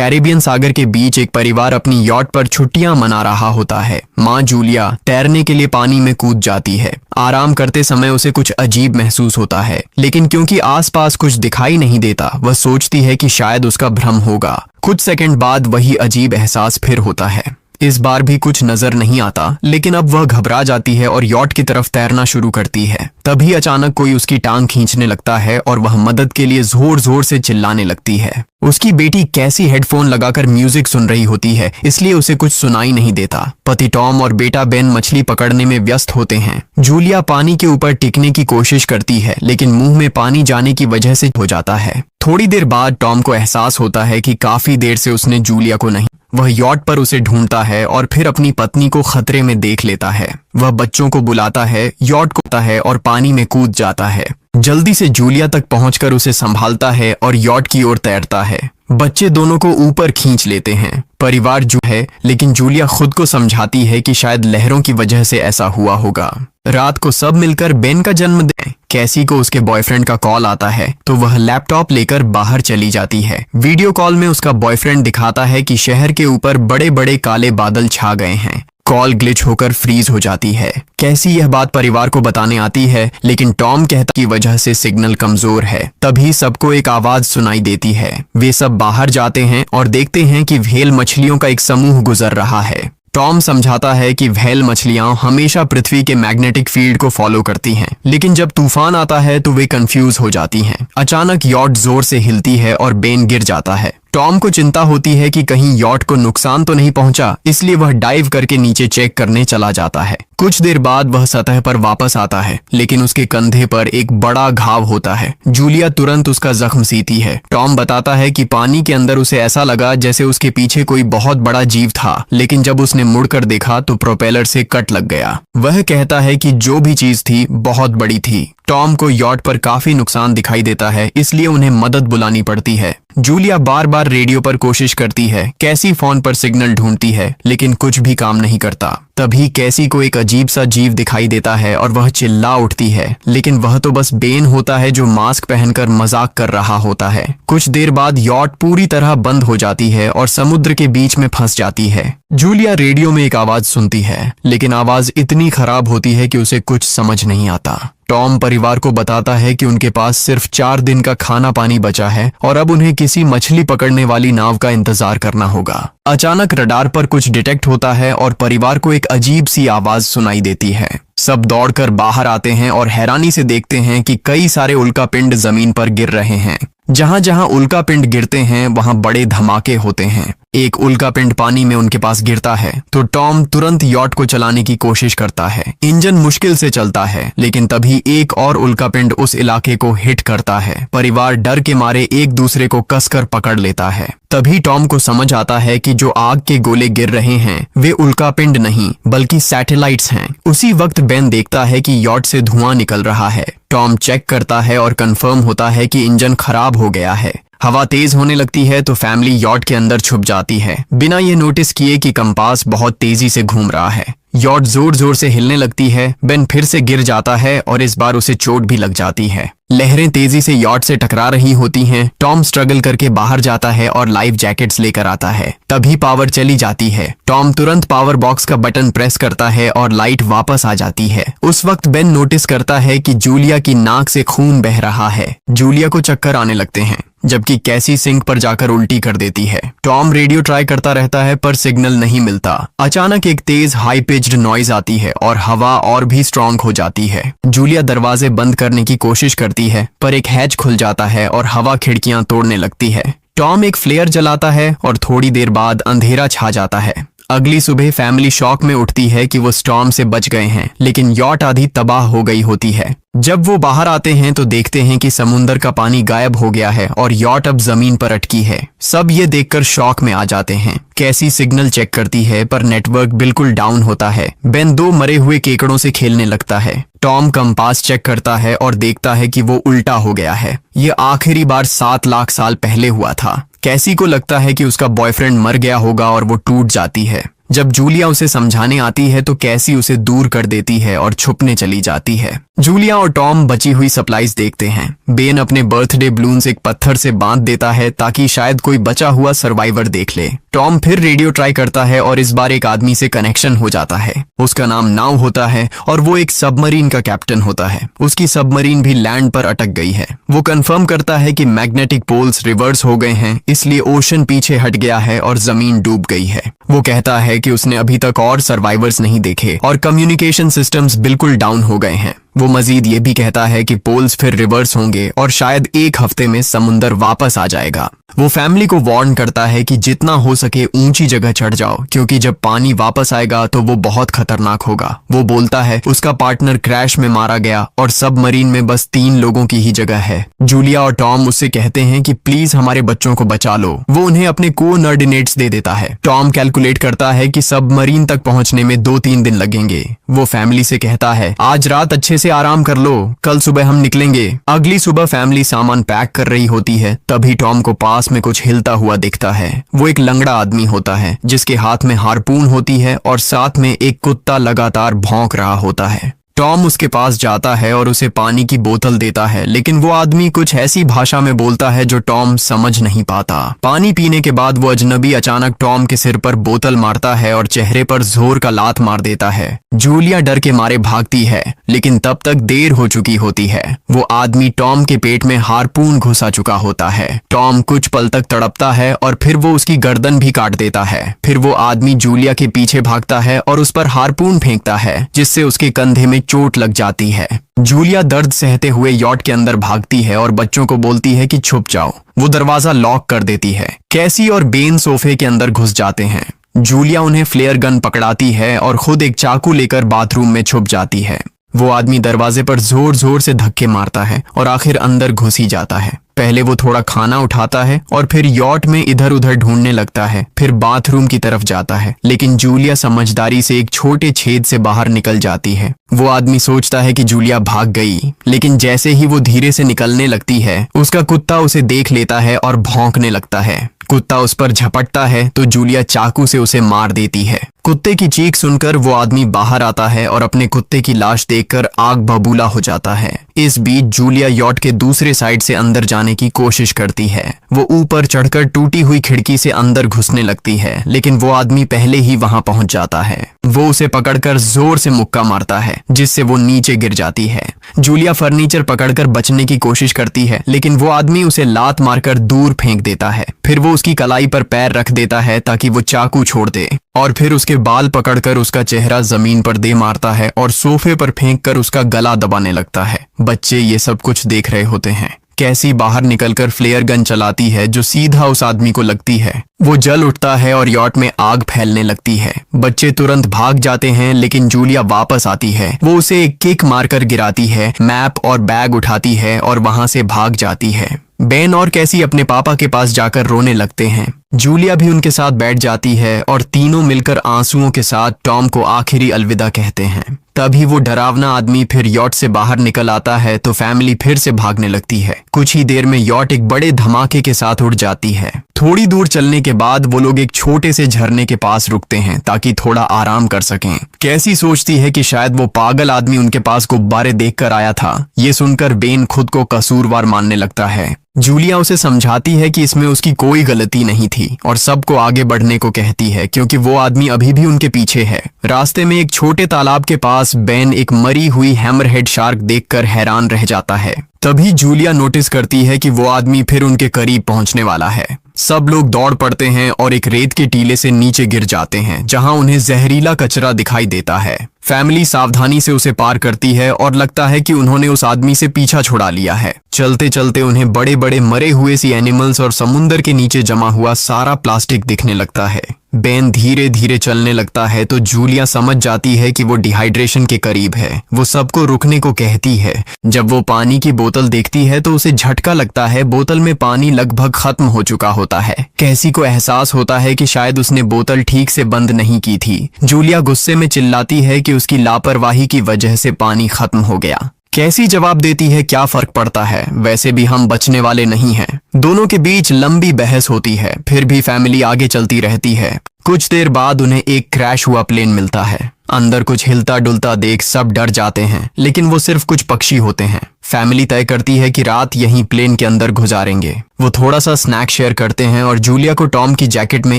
Caribbean सागर के बीच एक परिवार अपनी यॉट पर छुट्टियां मना रहा होता है। माँ जूलिया तैरने के लिए पानी में कूद जाती है। आराम करते समय उसे कुछ अजीब महसूस होता है, लेकिन क्योंकि आसपास कुछ दिखाई नहीं देता, वह सोचती है कि शायद उसका भ्रम होगा। कुछ सेकंड बाद वही अजीब एहसास फिर होता है। इस बार भी कुछ नजर नहीं आता, लेकिन अब वह घबरा जाती है और यॉट की तरफ तैरना शुरू करती है। तभी अचानक कोई उसकी टांग खींचने लगता है और वह मदद के लिए जोर जोर से चिल्लाने लगती है। उसकी बेटी कैसी हेडफोन लगाकर म्यूजिक सुन रही होती है, इसलिए उसे कुछ सुनाई नहीं देता। पति टॉम और बेटा बेन मछली पकड़ने में व्यस्त होते हैं। जूलिया पानी के ऊपर टिकने की कोशिश करती है, लेकिन मुंह में पानी जाने की वजह से हो जाता है। थोड़ी देर बाद टॉम को एहसास होता है कि काफी देर से उसने जूलिया को नहीं। वह यॉट पर उसे ढूंढता है और फिर अपनी पत्नी को खतरे में देख लेता है। वह बच्चों को बुलाता है, यॉट को है और पानी में कूद जाता है। जल्दी से जूलिया तक पहुंचकर उसे संभालता है और यॉट की ओर तैरता है। बच्चे दोनों को ऊपर खींच लेते हैं। परिवार है, लेकिन जूलिया खुद को समझाती है कि शायद लहरों की वजह से ऐसा हुआ होगा। रात को सब मिलकर बेन का जन्म दें। कैसी को उसके बॉयफ्रेंड का कॉल आता है, तो वह लैपटॉप लेकर बाहर चली जाती है। वीडियो कॉल में उसका बॉयफ्रेंड दिखाता है कि शहर के ऊपर बड़े बड़े काले बादल छा गए हैं। कॉल ग्लिच होकर फ्रीज हो जाती है। कैसी यह बात परिवार को बताने आती है, लेकिन टॉम कहता की वजह से सिग्नल कमजोर है। तभी सबको एक आवाज सुनाई देती है। वे सब बाहर जाते हैं और देखते हैं कि व्हेल मछलियों का एक समूह गुजर रहा है। टॉम समझाता है कि व्हेल मछलियां हमेशा पृथ्वी के मैग्नेटिक फील्ड को फॉलो करती हैं, लेकिन जब तूफान आता है तो वे कंफ्यूज हो जाती हैं। अचानक यॉट जोर से हिलती है और बेन गिर जाता है। टॉम को चिंता होती है कि कहीं यॉट को नुकसान तो नहीं पहुंचा, इसलिए वह डाइव करके नीचे चेक करने चला जाता है। कुछ देर बाद वह सतह पर वापस आता है, लेकिन उसके कंधे पर एक बड़ा घाव होता है। जूलिया तुरंत उसका जख्म सीती है। टॉम बताता है कि पानी के अंदर उसे ऐसा लगा जैसे उसके पीछे कोई बहुत बड़ा जीव था, लेकिन जब उसने मुड़कर देखा तो प्रोपेलर से कट लग गया। वह कहता है कि जो भी चीज थी बहुत बड़ी थी। टॉम को यॉट पर काफी नुकसान दिखाई देता है, इसलिए उन्हें मदद बुलानी पड़ती है। जूलिया बार बार रेडियो पर कोशिश करती है। कैसी फोन पर सिग्नल ढूंढती है, लेकिन कुछ भी काम नहीं करता। तभी कैसी को एक अजीब सा जीव दिखाई देता है और वह चिल्ला उठती है, लेकिन वह तो बस बेन होता है जो मास्क पहनकर मजाक कर रहा होता है। कुछ देर बाद यॉट पूरी तरह बंद हो जाती है और समुद्र के बीच में फंस जाती है। जूलिया रेडियो में एक आवाज सुनती है, लेकिन आवाज इतनी खराब होती है कि उसे कुछ समझ नहीं आता। टॉम परिवार को बताता है कि उनके पास सिर्फ 4 दिन का खाना पानी बचा है और अब उन्हें किसी मछली पकड़ने वाली नाव का इंतजार करना होगा। अचानक रडार पर कुछ डिटेक्ट होता है और परिवार को एक अजीब सी आवाज सुनाई देती है। सब दौड़कर बाहर आते हैं और हैरानी से देखते हैं कि कई सारे उल्कापिंड जमीन पर गिर रहे हैं। जहां जहां उल्कापिंड गिरते हैं वहां बड़े धमाके होते हैं। एक उल्कापिंड पानी में उनके पास गिरता है तो टॉम तुरंत यॉट को चलाने की कोशिश करता है। इंजन मुश्किल से चलता है, लेकिन तभी एक और उल्कापिंड उस इलाके को हिट करता है। परिवार डर के मारे एक दूसरे को कसकर पकड़ लेता है। तभी टॉम को समझ आता है कि जो आग के गोले गिर रहे हैं वे उल्कापिंड नहीं बल्कि सैटेलाइट्स हैं। उसी वक्त बेन देखता है कि यॉट से धुआं निकल रहा है। टॉम चेक करता है और कंफर्म होता है कि इंजन खराब हो गया है। हवा तेज होने लगती है तो फैमिली यॉट के अंदर छुप जाती है, बिना ये नोटिस किए कि कंपास बहुत तेजी से घूम रहा है। यॉट जोर जोर से हिलने लगती है। बेन फिर से गिर जाता है और इस बार उसे चोट भी लग जाती है। लहरें तेजी से यॉट से टकरा रही होती हैं। टॉम स्ट्रगल करके बाहर जाता है और लाइफ जैकेट्स लेकर आता है। तभी पावर चली जाती है। टॉम तुरंत पावर बॉक्स का बटन प्रेस करता है और लाइट वापस आ जाती है। उस वक्त बेन नोटिस करता है कि जूलिया की नाक से खून बह रहा है। जूलिया को चक्कर आने लगते हैं, जबकि कैसी सिंक पर जाकर उल्टी कर देती है। टॉम रेडियो ट्राई करता रहता है पर सिग्नल नहीं मिलता। अचानक एक तेज हाई पिच्ड नॉइज आती है और हवा और भी स्ट्रांग हो जाती है। जूलिया दरवाजे बंद करने की कोशिश करती है, पर एक हैच खुल जाता है और हवा खिड़कियां तोड़ने लगती है। टॉम एक फ्लेयर जलाता है और थोड़ी देर बाद अंधेरा छा जाता है। अगली सुबह फैमिली शॉक में उठती है कि वो स्टॉर्म से बच गए हैं, लेकिन यॉट आधी तबाह हो गई होती है। जब वो बाहर आते हैं तो देखते हैं कि समुंदर का पानी गायब हो गया है और यॉट अब जमीन पर अटकी है। सब ये देखकर शॉक में आ जाते हैं। कैसी सिग्नल चेक करती है पर नेटवर्क बिल्कुल डाउन होता है। बेन 2 मरे हुए केकड़ों से खेलने लगता है। टॉम कंपास चेक करता है और देखता है कि वो उल्टा हो गया है। ये आखिरी बार 7 लाख साल पहले हुआ था। कैसी को लगता है कि उसका बॉयफ्रेंड मर गया होगा और वो टूट जाती है। जब जूलिया उसे समझाने आती है तो कैसी उसे दूर कर देती है और छुपने चली जाती है। जूलिया और टॉम बची हुई सप्लाईज देखते हैं। बेन अपने बर्थडे बलून्स एक पत्थर से बांध देता है ताकि शायद कोई बचा हुआ सर्वाइवर देख ले। टॉम फिर रेडियो ट्राई करता है और इस बार एक आदमी से कनेक्शन हो जाता है। उसका नाम नाव होता है और वो एक सबमरीन का कैप्टन होता है। उसकी सबमरीन भी लैंड पर अटक गई है। वो कंफर्म करता है कि मैग्नेटिक पोल्स रिवर्स हो गए हैं, इसलिए ओशन पीछे हट गया है और जमीन डूब गई है। वो कहता है कि उसने अभी तक और सर्वाइवर्स नहीं देखे और कम्युनिकेशन सिस्टम्स बिल्कुल डाउन हो गए हैं। वो मजीद ये भी कहता है कि पोल्स फिर रिवर्स होंगे और शायद एक हफ्ते में समुंदर वापस आ जाएगा। वो फैमिली को वार्न करता है कि जितना हो सके ऊंची जगह चढ़ जाओ, क्योंकि जब पानी वापस आएगा तो वो बहुत खतरनाक होगा। वो बोलता है उसका पार्टनर क्रैश में मारा गया और सबमरीन में बस 3 लोगों की ही जगह है। जूलिया और टॉम उससे कहते हैं कि प्लीज हमारे बच्चों को बचा लो। वो उन्हें अपने कोऑर्डिनेट्स दे देता है। टॉम कैलकुलेट करता है कि सबमरीन तक पहुंचने में 2-3 दिन लगेंगे। वो फैमिली से कहता है आज रात अच्छे से आराम कर लो, कल सुबह हम निकलेंगे। अगली सुबह फैमिली सामान पैक कर रही होती है, तभी टॉम को पास में कुछ हिलता हुआ दिखता है। वो एक लंगड़ा आदमी होता है जिसके हाथ में हार्पून होती है और साथ में एक कुत्ता लगातार भौंक रहा होता है। टॉम उसके पास जाता है और उसे पानी की बोतल देता है, लेकिन वो आदमी कुछ ऐसी भाषा में बोलता है जो टॉम समझ नहीं पाता। पानी पीने के बाद वो अजनबी अचानक टॉम के सिर पर बोतल मारता है और चेहरे पर जोर का लात मार देता है। जूलिया डर के मारे भागती है, लेकिन तब तक देर हो चुकी होती है। वो आदमी टॉम के पेट में हार्पून घुसा चुका होता है। टॉम कुछ पल तक तड़पता है और फिर वो उसकी गर्दन भी काट देता है। फिर वो आदमी जूलिया के पीछे भागता है और उस पर हार्पून फेंकता है, जिससे उसके कंधे में चोट लग जाती है। जूलिया दर्द सहते हुए यॉट के अंदर भागती है और बच्चों को बोलती है कि छुप जाओ। वो दरवाजा लॉक कर देती है। कैसी और बेन सोफे के अंदर घुस जाते हैं। जूलिया उन्हें फ्लेयर गन पकड़ाती है और खुद एक चाकू लेकर बाथरूम में छुप जाती है। वो आदमी दरवाजे पर जोर जोर से धक्के मारता है और आखिर अंदर घुस ही जाता है। पहले वो थोड़ा खाना उठाता है और फिर यॉट में इधर उधर ढूंढने लगता है, फिर बाथरूम की तरफ जाता है, लेकिन जूलिया समझदारी से एक छोटे छेद से बाहर निकल जाती है। वो आदमी सोचता है कि जूलिया भाग गई, लेकिन जैसे ही वो धीरे से निकलने लगती है, उसका कुत्ता उसे देख लेता है और भौंकने लगता है। कुत्ता उस पर झपटता है तो जूलिया चाकू से उसे मार देती है। कुत्ते की चीख सुनकर वो आदमी बाहर आता है और अपने कुत्ते की लाश देखकर आग बबूला हो जाता है। इस बीच जूलिया यॉट के दूसरे साइड से अंदर जाने की कोशिश करती है। वो ऊपर चढ़कर टूटी हुई खिड़की से अंदर घुसने लगती है, लेकिन वो आदमी पहले ही वहां पहुंच जाता है। वो उसे पकड़कर जोर से मुक्का मारता है, जिससे वो नीचे गिर जाती है। जूलिया फर्नीचर पकड़कर बचने की कोशिश करती है, लेकिन वो आदमी उसे लात मारकर दूर फेंक देता है। फिर वो उसकी कलाई पर पैर रख देता है ताकि वो चाकू छोड़ दे, और फिर उसके बाल पकड़कर उसका चेहरा जमीन पर दे मारता है और सोफे पर फेंककर उसका गला दबाने लगता है। बच्चे ये सब कुछ देख रहे होते हैं। कैसी बाहर निकलकर फ्लेयर गन चलाती है जो सीधा उस आदमी को लगती है। वो जल उठता है और यॉट में आग फैलने लगती है। बच्चे तुरंत भाग जाते हैं, लेकिन जूलिया वापस आती है। वो उसे एक किक मारकर गिराती है, मैप और बैग उठाती है और वहां से भाग जाती है। बेन और कैसी अपने पापा के पास जाकर रोने लगते हैं। जूलिया भी उनके साथ बैठ जाती है और तीनों मिलकर आंसुओं के साथ टॉम को आखिरी अलविदा कहते हैं। तभी वो डरावना आदमी फिर यॉट से बाहर निकल आता है तो फैमिली फिर से भागने लगती है। कुछ ही देर में यॉट एक बड़े धमाके के साथ उड़ जाती है। थोड़ी दूर चलने के बाद वो लोग एक छोटे से झरने के पास रुकते हैं ताकि थोड़ा आराम कर सकें। कैसी सोचती है कि शायद वो पागल आदमी उनके पास गुब्बारे देखकर आया था। ये सुनकर बेन खुद को कसूरवार मानने लगता है। जूलिया उसे समझाती है कि इसमें उसकी कोई गलती नहीं थी और सबको आगे बढ़ने को कहती है, क्योंकि वो आदमी अभी भी उनके पीछे है। रास्ते में एक छोटे तालाब के पास बेन एक मरी हुई हैमरहेड शार्क देखकर हैरान रह जाता है। तभी जूलिया नोटिस करती है कि वो आदमी फिर उनके करीब पहुंचने वाला है। सब लोग दौड़ पड़ते हैं और एक रेत के टीले से नीचे गिर जाते हैं, जहां उन्हें जहरीला कचरा दिखाई देता है। फैमिली सावधानी से उसे पार करती है और लगता है कि उन्होंने उस आदमी से पीछा छुड़ा लिया है। चलते चलते उन्हें बड़े बड़े मरे हुए सी एनिमल्स और समुंदर के नीचे जमा हुआ सारा प्लास्टिक दिखने लगता है। बेन धीरे धीरे चलने लगता है तो जूलिया समझ जाती है कि वो डिहाइड्रेशन के करीब है। वो सबको रुकने को कहती है। जब वो पानी की बोतल देखती है तो उसे झटका लगता है। बोतल में पानी लगभग खत्म हो चुका होता है। कैसी को एहसास होता है कि शायद उसने बोतल ठीक से बंद नहीं की थी। जूलिया गुस्से में चिल्लाती है कि उसकी लापरवाही की वजह से पानी खत्म हो गया। कैसी जवाब देती है क्या फर्क पड़ता है, वैसे भी हम बचने वाले नहीं हैं। दोनों के बीच लंबी बहस होती है, फिर भी फैमिली आगे चलती रहती है। कुछ देर बाद उन्हें एक क्रैश हुआ प्लेन मिलता है। अंदर कुछ हिलता डुलता देख सब डर जाते हैं, लेकिन वो सिर्फ कुछ पक्षी होते हैं। फैमिली तय करती है कि रात यहीं प्लेन के अंदर गुजारेंगे। वो थोड़ा सा स्नैक शेयर करते हैं और जूलिया को टॉम की जैकेट में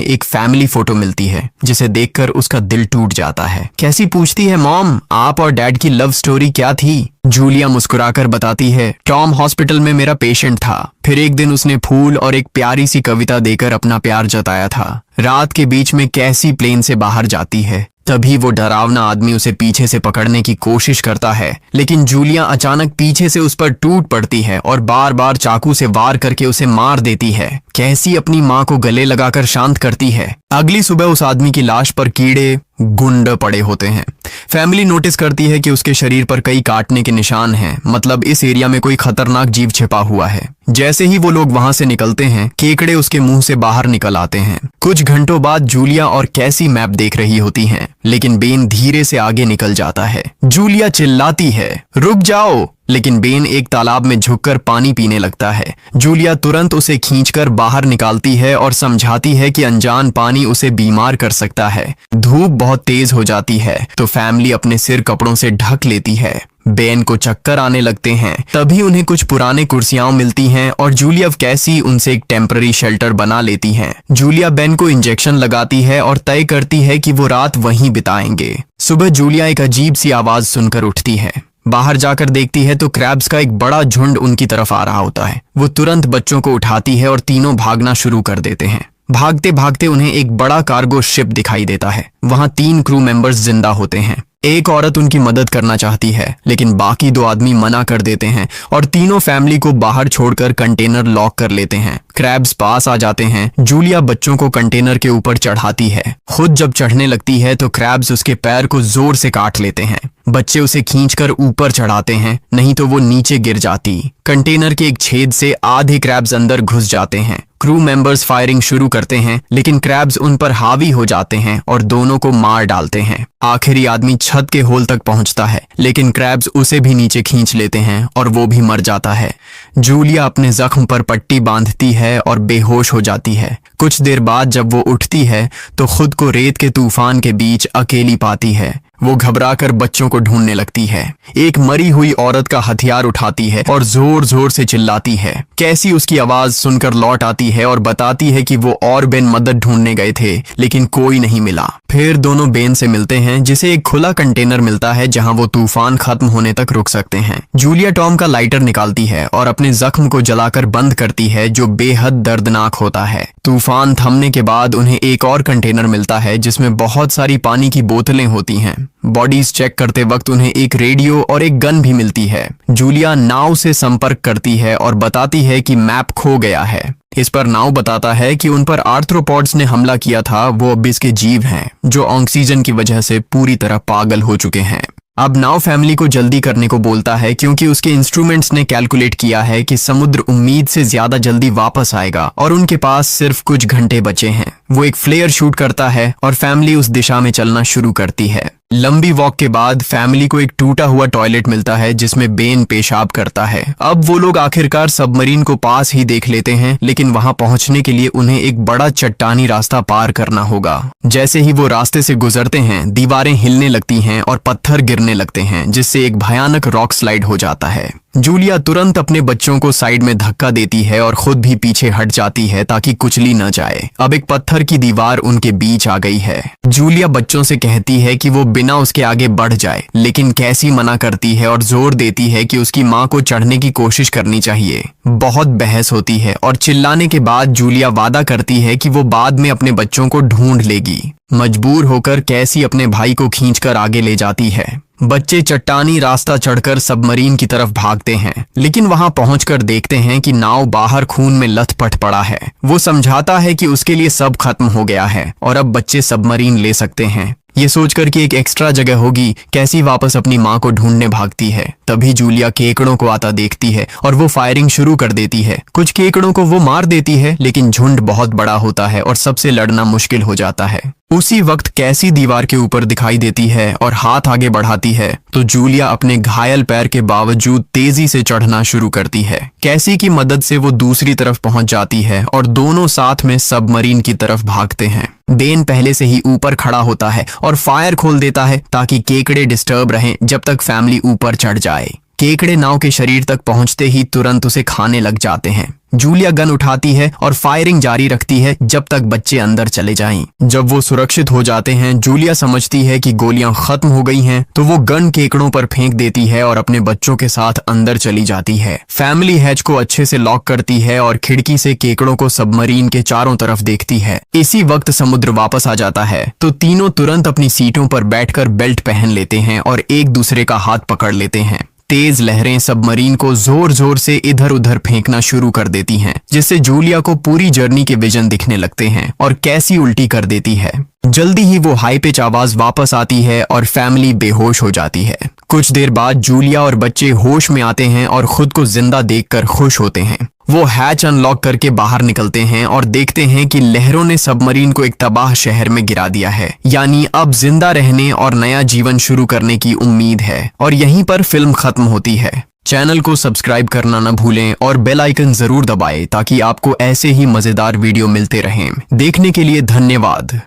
एक फैमिली फोटो मिलती है, जिसे देखकर उसका दिल टूट जाता है। कैसी पूछती है, मॉम आप और डैड की लव स्टोरी क्या थी? जूलिया मुस्कुराकर बताती है, टॉम हॉस्पिटल में मेरा पेशेंट था। फिर एक दिन उसने फूल और एक प्यारी सी कविता देकर अपना प्यार जताया था। रात के बीच में कैसी प्लेन से बाहर जाती है। तभी वो डरावना आदमी उसे पीछे से पकड़ने की कोशिश करता है, लेकिन जूलिया अचानक पीछे से उस पर टूट पड़ती है और बार बार चाकू से वार करके उसे मार देती है। कैसी अपनी माँ को गले लगाकर शांत करती है। अगली सुबह उस आदमी की लाश पर कीड़े गुंड पड़े होते हैं। फैमिली नोटिस करती है कि उसके शरीर पर कई काटने के निशान हैं, मतलब इस एरिया में कोई खतरनाक जीव छिपा हुआ है। जैसे ही वो लोग वहां से निकलते हैं, केकड़े उसके मुंह से बाहर निकल आते हैं। कुछ घंटों बाद जूलिया और कैसी मैप देख रही होती हैं, लेकिन बेन धीरे से आगे निकल जाता है। जूलिया चिल्लाती है, रुक जाओ, लेकिन बेन एक तालाब में झुककर पानी पीने लगता है। जूलिया तुरंत उसे खींचकर बाहर निकालती है और समझाती है कि अनजान पानी उसे बीमार कर सकता है। धूप बहुत तेज हो जाती है तो फैमिली अपने सिर कपड़ों से ढक लेती है। बेन को चक्कर आने लगते हैं। तभी उन्हें कुछ पुराने कुर्सियां मिलती हैं और जूलिया कैसी उनसे एक टेम्पररी शेल्टर बना लेती हैं। जूलिया बेन को इंजेक्शन लगाती है और तय करती है कि वो रात वहीं बिताएंगे। सुबह जूलिया एक अजीब सी आवाज सुनकर उठती है। बाहर जाकर देखती है तो क्रैब्स का एक बड़ा झुंड उनकी तरफ आ रहा होता है। वो तुरंत बच्चों को उठाती है और तीनों भागना शुरू कर देते हैं। भागते भागते उन्हें एक बड़ा कार्गो शिप दिखाई देता है। वहां 3 क्रू मेंबर्स जिंदा होते हैं। एक औरत उनकी मदद करना चाहती है, लेकिन बाकी 2 आदमी मना कर देते हैं और तीनों फैमिली को बाहर छोड़कर कंटेनर लॉक कर लेते हैं। क्रैब्स पास आ जाते हैं। जूलिया बच्चों को कंटेनर के ऊपर चढ़ाती है। खुद जब चढ़ने लगती है तो क्रैब्स उसके पैर को जोर से काट लेते हैं। बच्चे उसे खींचकर ऊपर चढ़ाते हैं, नहीं तो वो नीचे गिर जाती। कंटेनर के एक छेद से आधे क्रैब्स अंदर घुस जाते हैं। क्रू मेंबर्स फायरिंग शुरू करते हैं, लेकिन क्रैब्स उन पर हावी हो जाते हैं और दोनों को मार डालते हैं। आखिरी आदमी छत के होल तक पहुंचता है, लेकिन क्रैब्स उसे भी नीचे खींच लेते हैं और वो भी मर जाता है। जूलिया अपने जख्म पर पट्टी बांधती है और बेहोश हो जाती है। कुछ देर बाद जब वो उठती है तो खुद को रेत के तूफान के बीच अकेली पाती है। वो घबराकर बच्चों को ढूंढने लगती है। एक मरी हुई औरत का हथियार उठाती है और जोर जोर से चिल्लाती है। कैसी उसकी आवाज सुनकर लौट आती है और बताती है कि वो और बेन मदद ढूंढने गए थे, लेकिन कोई नहीं मिला। फिर दोनों बेन से मिलते हैं, जिसे एक खुला कंटेनर मिलता है जहां वो तूफान खत्म होने तक रुक सकते हैं। जूलिया टॉम का लाइटर निकालती है और अपने जख्म को जलाकर बंद करती है, जो बेहद दर्दनाक होता है। तूफान थमने के बाद उन्हें एक और कंटेनर मिलता है जिसमें बहुत सारी पानी की बोतलें होती हैं। बॉडीज चेक करते वक्त उन्हें एक रेडियो और एक गन भी मिलती है। जूलिया नाव से संपर्क करती है और बताती है कि मैप खो गया है। इस पर नाव बताता है कि उन पर आर्थ्रोपॉड्स ने हमला किया था। वो अबिस के जीव हैं जो ऑक्सीजन की वजह से पूरी तरह पागल हो चुके हैं। अब नाव फैमिली को जल्दी करने को बोलता है, क्योंकि उसके इंस्ट्रूमेंट्स ने कैलकुलेट किया है कि समुद्र उम्मीद से ज्यादा जल्दी वापस आएगा और उनके पास सिर्फ कुछ घंटे बचे हैं। वो एक फ्लेयर शूट करता है और फैमिली उस दिशा में चलना शुरू करती है। लंबी वॉक के बाद फैमिली को एक टूटा हुआ टॉयलेट मिलता है जिसमें बेन पेशाब करता है। अब वो लोग आखिरकार सबमरीन को पास ही देख लेते हैं, लेकिन वहां पहुंचने के लिए उन्हें एक बड़ा चट्टानी रास्ता पार करना होगा। जैसे ही वो रास्ते से गुजरते हैं, दीवारें हिलने लगती हैं और पत्थर गिरने लगते हैं, जिससे एक भयानक रॉक स्लाइड हो जाता है। जूलिया तुरंत अपने बच्चों को साइड में धक्का देती है और खुद भी पीछे हट जाती है ताकि कुचली न जाए। अब एक पत्थर की दीवार उनके बीच आ गई है। जूलिया बच्चों से कहती है कि वो बिना उसके आगे बढ़ जाए, लेकिन कैसी मना करती है और जोर देती है कि उसकी माँ को चढ़ने की कोशिश करनी चाहिए। बहुत बहस होती है और चिल्लाने के बाद जूलिया वादा करती है कि वो बाद में अपने बच्चों को ढूंढ लेगी। मजबूर होकर कैसी अपने भाई को खींचकर आगे ले जाती है। बच्चे चट्टानी रास्ता चढ़कर सबमरीन की तरफ भागते हैं, लेकिन वहां पहुंचकर देखते हैं कि नाव बाहर खून में लथपथ पड़ा है। वो समझाता है कि उसके लिए सब खत्म हो गया है और अब बच्चे सबमरीन ले सकते हैं। ये सोचकर कि एक एक्स्ट्रा जगह होगी, कैसी वापस अपनी माँ को ढूंढने भागती है। तभी जूलिया केकड़ों को आता देखती है और वो फायरिंग शुरू कर देती है। कुछ केकड़ों को वो मार देती है, लेकिन झुंड बहुत बड़ा होता है और सबसे लड़ना मुश्किल हो जाता है। उसी वक्त कैसी दीवार के ऊपर दिखाई देती है और हाथ आगे बढ़ाती है तो जूलिया अपने घायल पैर के बावजूद तेजी से चढ़ना शुरू करती है। कैसी की मदद से वो दूसरी तरफ पहुंच जाती है और दोनों साथ में सबमरीन की तरफ भागते हैं। डेन पहले से ही ऊपर खड़ा होता है और फायर खोल देता है ताकि केकड़े डिस्टर्ब रहें जब तक फैमिली ऊपर चढ़ जाए। केकड़े नाव के शरीर तक पहुंचते ही तुरंत उसे खाने लग जाते हैं। जूलिया गन उठाती है और फायरिंग जारी रखती है जब तक बच्चे अंदर चले जाएं। जब वो सुरक्षित हो जाते हैं, जूलिया समझती है कि गोलियां खत्म हो गई हैं, तो वो गन केकड़ों पर फेंक देती है और अपने बच्चों के साथ अंदर चली जाती है। फैमिली हैच को अच्छे से लॉक करती है और खिड़की से केकड़ों को सबमरीन के चारों तरफ देखती है। इसी वक्त समुद्र वापस आ जाता है तो तीनों तुरंत अपनी सीटों पर बैठकर बेल्ट पहन लेते हैं और एक दूसरे का हाथ पकड़ लेते हैं। तेज लहरें सबमरीन को जोर जोर से इधर उधर फेंकना शुरू कर देती हैं, जिससे जूलिया को पूरी जर्नी के विजन दिखने लगते हैं और कैसी उल्टी कर देती है। जल्दी ही वो हाई पिच आवाज वापस आती है और फैमिली बेहोश हो जाती है। कुछ देर बाद जूलिया और बच्चे होश में आते हैं और खुद को जिंदा देखकर खुश होते हैं। वो हैच अनलॉक करके बाहर निकलते हैं और देखते हैं कि लहरों ने सबमरीन को एक तबाह शहर में गिरा दिया है। यानी अब जिंदा रहने और नया जीवन शुरू करने की उम्मीद है। और यहीं पर फिल्म खत्म होती है। चैनल को सब्सक्राइब करना न भूलें और बेल आइकन जरूर दबाएं ताकि आपको ऐसे ही मजेदार वीडियो मिलते रहें। देखने के लिए धन्यवाद।